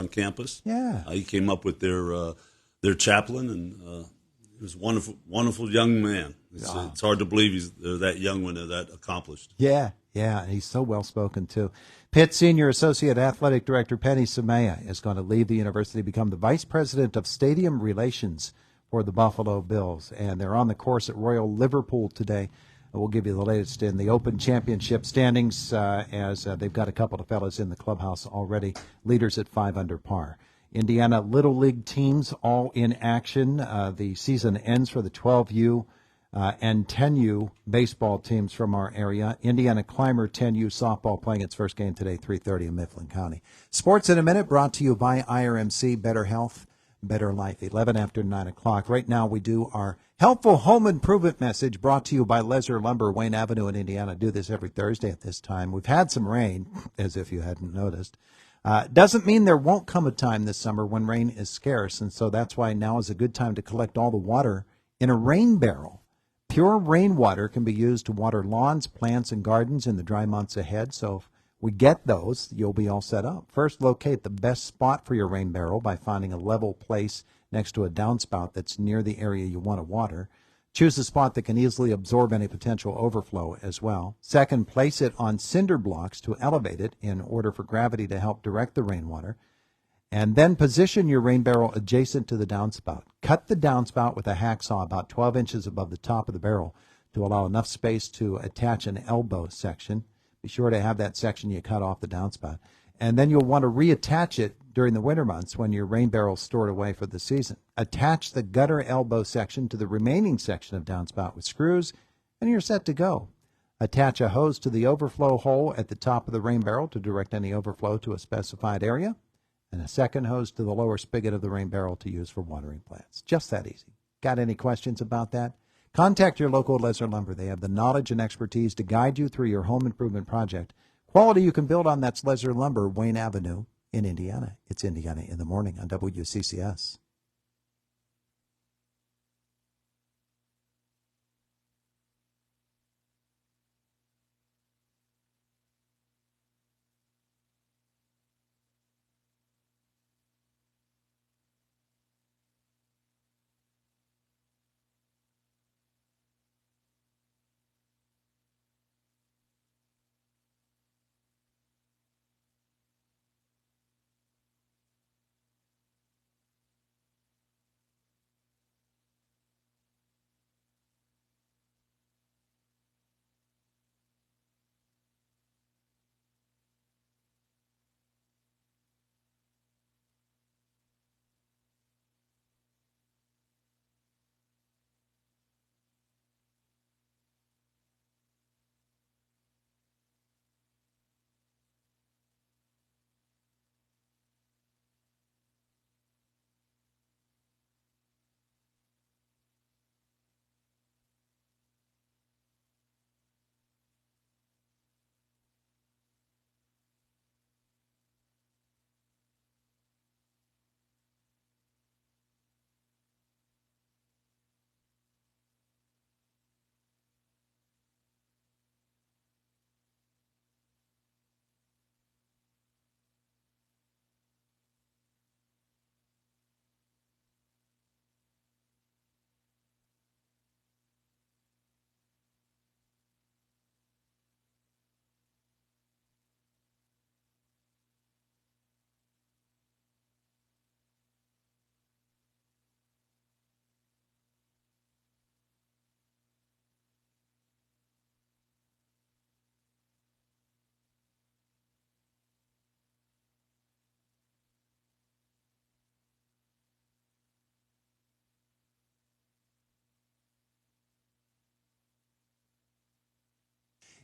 on campus. Yeah. He came up with their chaplain, and he was a wonderful young man. It's hard to believe they're that young when they're that accomplished. Yeah, and he's so well-spoken, too. Pitt Senior Associate Athletic Director Penny Samaya is going to leave the university to become the Vice President of Stadium Relations for the Buffalo Bills, and they're on the course at Royal Liverpool today. We'll give you the latest in the Open Championship standings as they've got a couple of fellas in the clubhouse already, leaders at 5 under par. Indiana Little League teams all in action. The season ends for the 12U and 10U baseball teams from our area. Indiana Climber 10U softball playing its first game today, 3:30 in Mifflin County. Sports in a minute, brought to you by IRMC, Better Health, Better Life, 11 after 9 o'clock. Right now we do our helpful home improvement message brought to you by Lesser Lumber, Wayne Avenue in Indiana. Do this every Thursday at this time. We've had some rain, as if you hadn't noticed. Doesn't mean there won't come a time this summer when rain is scarce, and so that's why now is a good time to collect all the water in a rain barrel. Pure rainwater can be used to water lawns, plants, and gardens in the dry months ahead, so if we get those, you'll be all set up. First, locate the best spot for your rain barrel by finding a level place next to a downspout that's near the area you want to water. Choose a spot that can easily absorb any potential overflow as well. Second, place it on cinder blocks to elevate it in order for gravity to help direct the rainwater. And then position your rain barrel adjacent to the downspout. Cut the downspout with a hacksaw about 12 inches above the top of the barrel to allow enough space to attach an elbow section. Be sure to have that section you cut off the downspout. And then you'll want to reattach it during the winter months when your rain barrel's stored away for the season. Attach the gutter elbow section to the remaining section of downspout with screws, and you're set to go. Attach a hose to the overflow hole at the top of the rain barrel to direct any overflow to a specified area, and a second hose to the lower spigot of the rain barrel to use for watering plants. Just that easy. Got any questions about that? Contact your local Lesser Lumber. They have the knowledge and expertise to guide you through your home improvement project. Quality you can build on. That's Lesser Lumber, Wayne Avenue in Indiana. It's Indiana in the Morning on WCCS.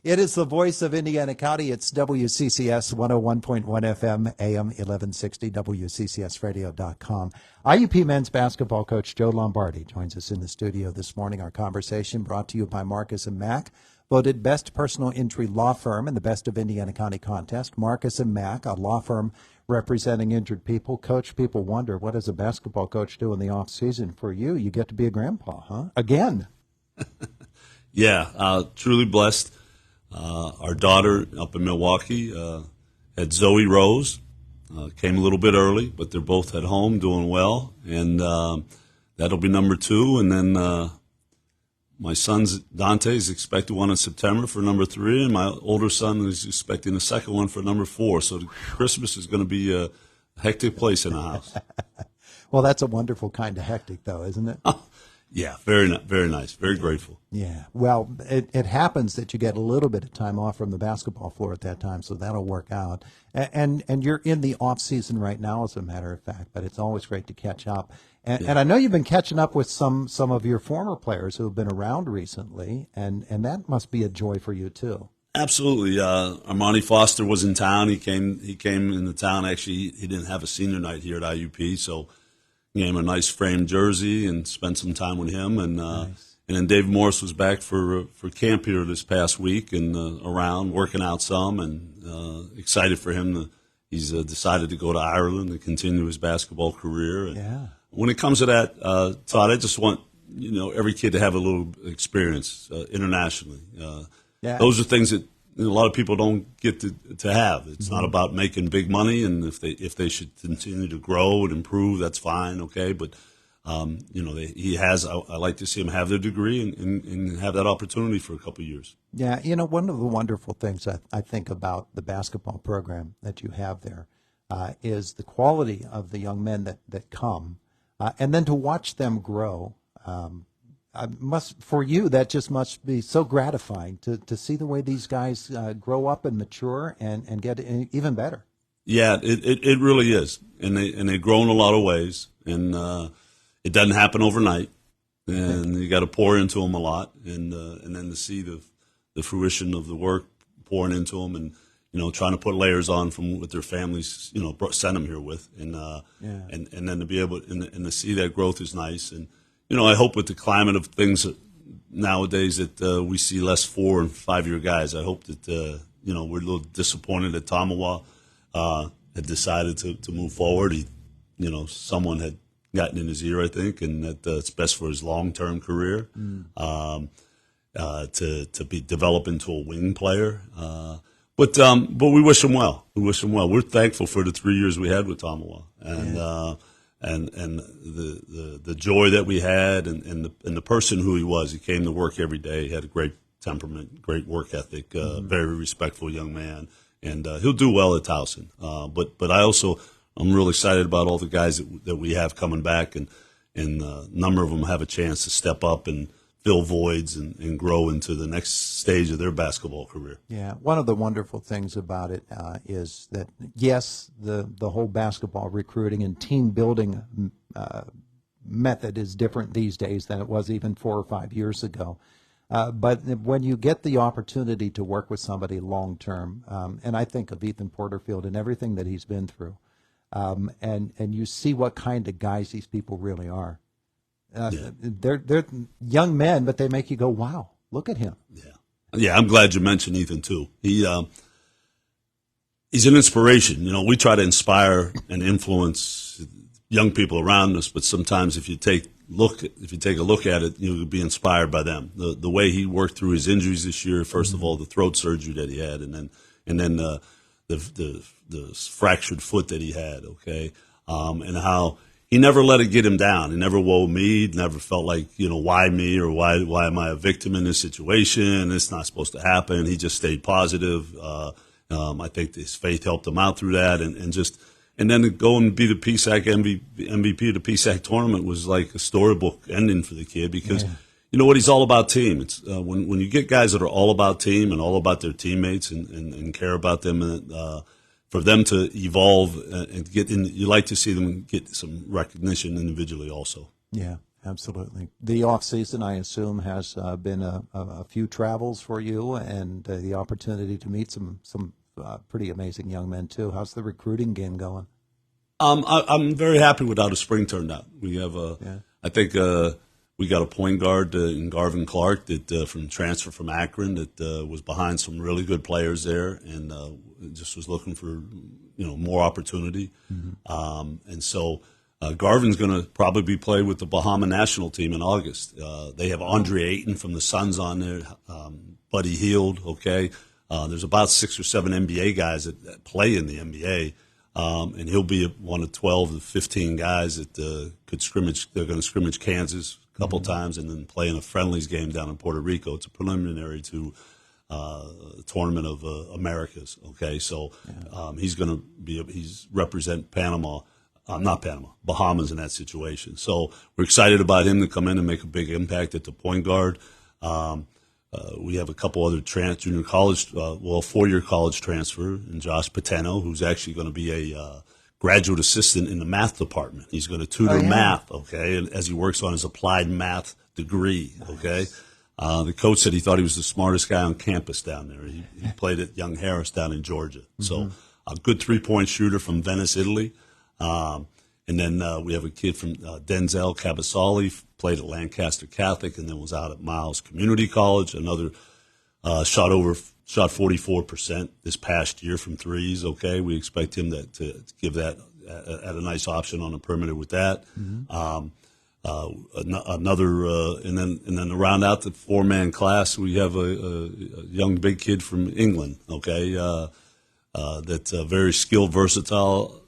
It is the voice of Indiana County. It's WCCS 101.1 FM, AM 1160, WCCSradio.com. IUP men's basketball coach Joe Lombardi joins us in the studio this morning. Our conversation brought to you by Marcus & Mack, voted best personal injury law firm in the Best of Indiana County contest. Marcus & Mack, a law firm representing injured people. Coach, people wonder, what does a basketball coach do in the off season? For you, you get to be a grandpa, huh? Again. Yeah, truly blessed. Our daughter up in Milwaukee had Zoe Rose. Came a little bit early, but they're both at home doing well, and that'll be number 2. And then my son's Dante is expecting one in September for number 3, and my older son is expecting the second one for number 4. So Christmas is going to be a hectic place in the house. Well, that's a wonderful kind of hectic, though, isn't it? Yeah, very nice, very grateful. Yeah. Well, it happens that you get a little bit of time off from the basketball floor at that time, so that'll work out. And you're in the off season right now, as a matter of fact, but it's always great to catch up. And I know you've been catching up with some of your former players who have been around recently, and that must be a joy for you too. Absolutely. Armani Foster was in town. He came into town. Actually, he didn't have a senior night here at IUP, so gave him a nice framed jersey and spent some time with him. And Nice. and then Dave Morris was back for camp here this past week and around working out some, and excited for him. He's decided to go to Ireland and continue his basketball career. And Yeah. when it comes to that, Todd, I just want every kid to have a little experience internationally. Yeah. Those are things that a lot of people don't get to have. It's not about making big money, and if they should continue to grow and improve, that's fine, okay. But he has. I like to see him have their degree and have that opportunity for a couple of years. Yeah, one of the wonderful things I think about the basketball program that you have there is the quality of the young men that come, and then to watch them grow. For you, that just must be so gratifying to see the way these guys grow up and mature and get even better. Yeah, it really is, and they grow in a lot of ways, and it doesn't happen overnight, and you got to pour into them a lot, and then to see the fruition of the work pouring into them, and trying to put layers on from what their families sent them here with, and then to be able and to see that growth is nice. And I hope with the climate of things nowadays that we see less 4 and 5 year guys. I hope that we're a little disappointed that Tamawa had decided to move forward. Someone had gotten in his ear, I think, and that it's best for his long term career to be developed into a wing player. But we wish him well. We wish him well. We're thankful for the 3 years we had with Tamawa, and the joy that we had, and the person who he was. He came to work every day. He had a great temperament, great work ethic, very respectful young man, and he'll do well at Towson. But I'm real excited about all the guys that we have coming back, and a number of them have a chance to step up and fill voids and grow into the next stage of their basketball career. Yeah, one of the wonderful things about it is that, yes, the whole basketball recruiting and team building method is different these days than it was even 4 or 5 years ago. But when you get the opportunity to work with somebody long term, and I think of Ethan Porterfield and everything that he's been through, and you see what kind of guys these people really are. They're young men, but they make you go, wow, look at him. Yeah, I'm glad you mentioned Ethan too. He's an inspiration. We try to inspire and influence young people around us, but sometimes if you take a look at it, you'll be inspired by them. The way he worked through his injuries this year, first of all, the throat surgery that he had, and then the fractured foot that he had, okay, and how he never let it get him down. He never woe me, never felt like, why me, or why am I a victim in this situation? It's not supposed to happen. He just stayed positive. I think his faith helped him out through that, and then to go and be the PSAC MVP of the PSAC tournament was like a storybook ending for the kid, because you know what, he's all about team. It's when you get guys that are all about team and all about their teammates and care about them, and for them to evolve and get in, you like to see them get some recognition individually also. Yeah, absolutely. The off season, I assume, has been a few travels for you, and the opportunity to meet some pretty amazing young men too. How's the recruiting game going? I'm very happy with how the spring turned out. We have I think we got a point guard in Garvin Clark that from transfer from Akron that was behind some really good players there, and just was looking for more opportunity. And so Garvin's going to probably play with the Bahama national team in August. They have Andre Ayton from the Suns on there, Buddy Hield. Okay, there's about 6 or 7 NBA guys that play in the NBA. and he'll be one of 12 to 15 guys that could scrimmage. They're going to scrimmage Kansas a couple times and then play in a friendlies game down in Puerto Rico. It's a preliminary to Tournament of Americas. Okay, so he's going to he's represent Panama. Not Panama, Bahamas in that situation. So we're excited about him to come in and make a big impact at the point guard. We have a couple other junior college, 4-year college transfer, and Josh Pateno, who's actually going to be a graduate assistant in the math department. He's going to tutor math, okay, and as he works on his applied math degree, okay. The coach said he thought he was the smartest guy on campus down there. He played at Young Harris down in Georgia. So a good 3-point shooter from Venice, Italy. And then we have a kid from Denzel Cabasali, played at Lancaster Catholic, and then was out at Miles Community College. Another shot 44% this past year from threes. Okay, we expect him to give that at a nice option on the perimeter with that. Another and then to round out the 4-man class, we have a young big kid from England. Okay, that's very skilled, versatile.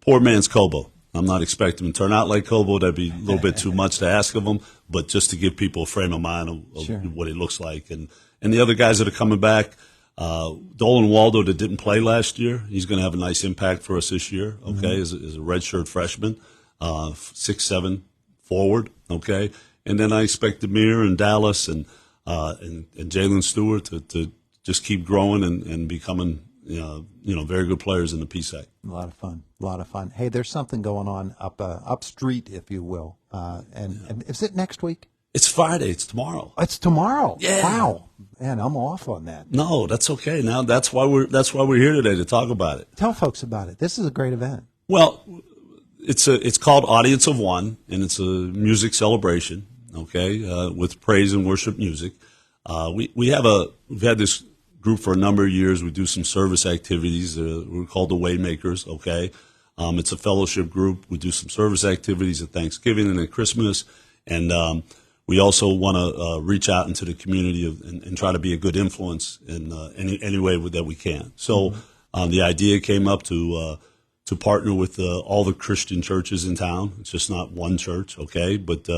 Poor man's Kobo. I'm not expecting him to turn out like Kobo. That'd be a little bit too much to ask of him. But just to give people a frame of mind of what he looks like, and the other guys that are coming back, Dolan Waldo that didn't play last year, he's going to have a nice impact for us this year. Okay, as a redshirt freshman, 6'7" forward. Okay, and then I expect Demir and Dallas and Jalen Stewart to just keep growing and becoming very good players in the PSAC. A lot of fun. Hey, there's something going on up street, if you will. And is it next week? It's Friday. It's tomorrow. It's tomorrow. Yeah. Wow. Man, I'm off on that. No, that's okay. Now that's why we're here today to talk about it. Tell folks about it. This is a great event. Well, it's called Audience of One, and it's a music celebration. Okay, with praise and worship music. We've had this group for a number of years. We do some service activities. We're called the Waymakers. Okay, it's a fellowship group. We do some service activities at Thanksgiving and at Christmas, and we also want to reach out into the community and try to be a good influence in any way that we can. So the idea came up to partner with all the Christian churches in town. It's just not one church, okay? But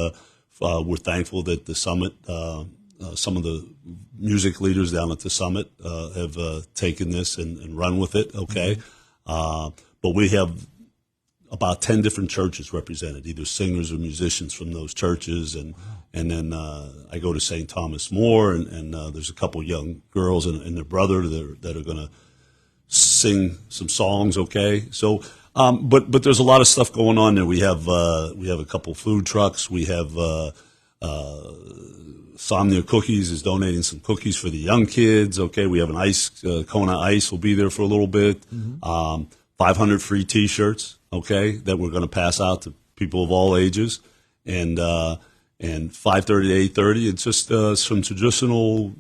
we're thankful that the Summit, some of the music leaders down at the Summit have taken this and run with it, okay? But we have about 10 different churches represented, either singers or musicians from those churches. And then I go to St. Thomas More, and there's a couple young girls and their brother that are going to sing some songs, okay? So, but there's a lot of stuff going on there. We have a couple food trucks. We have Somnia Cookies is donating some cookies for the young kids, okay? We have an ice, Kona Ice will be there for a little bit. 500 free T-shirts, okay, that we're going to pass out to people of all ages, and 5:30 to 8:30. It's just some traditional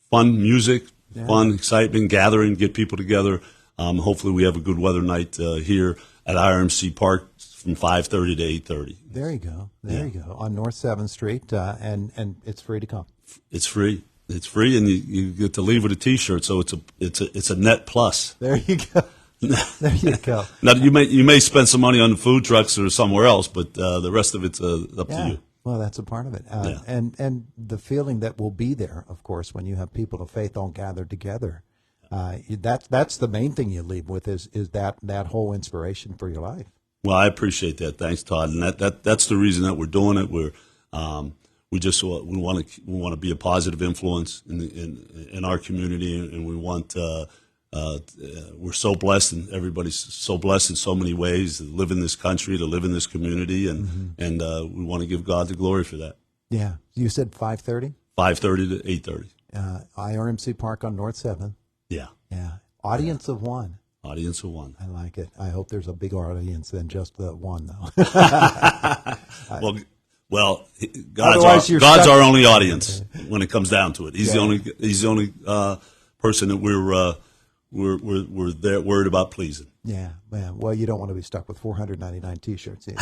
fun music, fun excitement, gathering, get people together. Hopefully, we have a good weather night here at IRMC Park from 5:30 to 8:30. There you go. There you go on North 7th Street, and it's free to come. It's free. It's free, and you get to leave with a T-shirt, so it's a net plus. There you go. There you go. Now you may spend some money on the food trucks or somewhere else, but the rest of it's up to you. Well, that's a part of it, and the feeling that will be there, of course, when you have people of faith all gathered together. That's the main thing you leave with is that whole inspiration for your life. Well, I appreciate that. Thanks, Todd. And that's the reason that we're doing it. We want to be a positive influence in our community, and we want. We're so blessed, and everybody's so blessed in so many ways to live in this country, to live in this community, and we want to give God the glory for that. Yeah, you said 5:30. 5:30 to 8:30. IRMC Park on North 7th. Yeah. Yeah. Audience of one. Audience of one. I like it. I hope there's a bigger audience than just the one, though. Well, God's our only audience when it comes down to it. He's the only person that we're there worried about pleasing. Yeah, man. Well, you don't want to be stuck with 499 T-shirts either.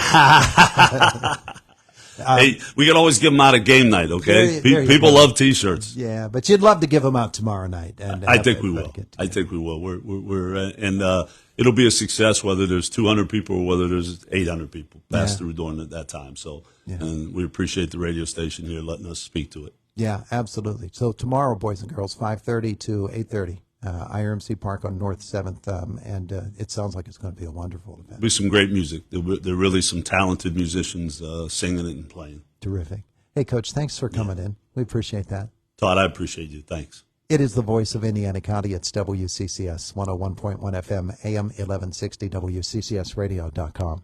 Hey, we can always give them out at game night, okay? There you People go. love T-shirts. Yeah, but you'd love to give them out tomorrow night. And I have think we everybody will. get I together. think we will. We're and it'll be a success whether there's 200 people or whether there's 800 people pass Yeah. through during that time. So, Yeah. and we appreciate the radio station here letting us speak to it. Yeah, absolutely. So tomorrow, boys and girls, 5:30 to 8:30, IRMC Park on North 7th, and it sounds like it's going to be a wonderful event. There'll be some great music. There are really some talented musicians singing it and playing. Terrific. Hey, Coach, thanks for coming in. We appreciate that. Todd, I appreciate you. Thanks. It is the voice of Indiana County. It's WCCS 101.1 FM, AM 1160, WCCSradio.com.